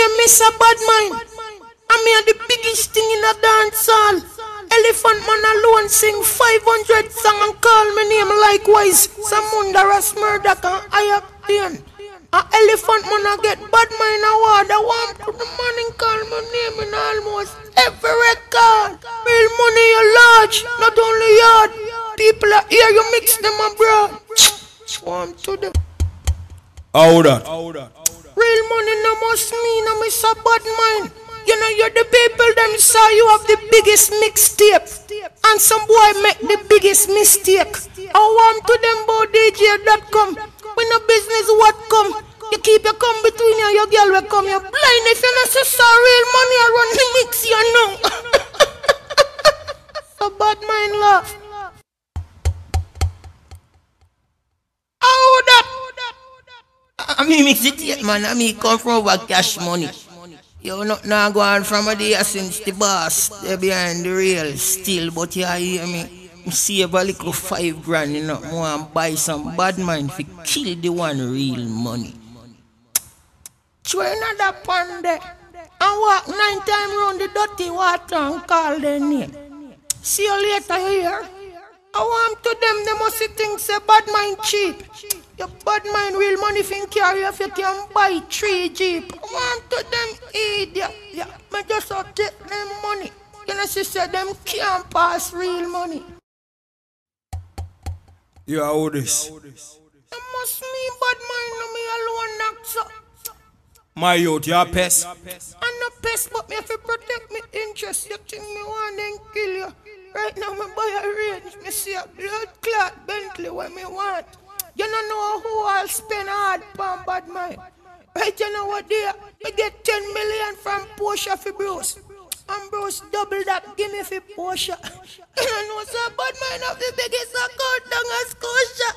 name Mr. Badmind. I mean the biggest thing in a dance hall. Elephant man alone sing 500 song and call me name likewise. Samunda Ras murder can I obtain. A elephant man a get Badmind award. I want to the morning call my name in almost every record. Real money you large, not only yard. People are here, you mix them abroad. Swarm to them. How that? Real money no must mean no Mr. Badmind. You know you're the people them saw you have the biggest mixtape. And some boy make the biggest mistake. I want to them about DJ.com. We no business what come. You keep your come between you and your girl will come. You're blind if you not say real money I run the mix you know. So Badmind laugh. How that? I mean mix it yet man. I mean come from over cash money. You not now go on from a day since the boss. They're behind the rail still. But you hear me. Save a little 5 grand, you know, more and buy some Badmind for kill the one real money. Try another pond there and walk 9 times round the dirty water and call their name. See you later here. I want to them, they must think say Badmind cheap. Your Badmind real money fin carry if you can buy 3 Jeep. I want to them idiot. Yeah, I just take them money. You know, she said them can't pass real money. Yeah, how this? You must mean Badmind no me alone knock so. My youth, you a pest? I'm not pest, but me have to protect me interest. You think me want them kill you? Right now me buy a range, me see a blood clot Bentley what me want. You don't know who I'll spend hard on Badmind. Right, you know what they I get 10 million from Porsche for Bruce. And Bruce double that, give me for Porsche. You know so Badmind of the biggest account down a Scotia.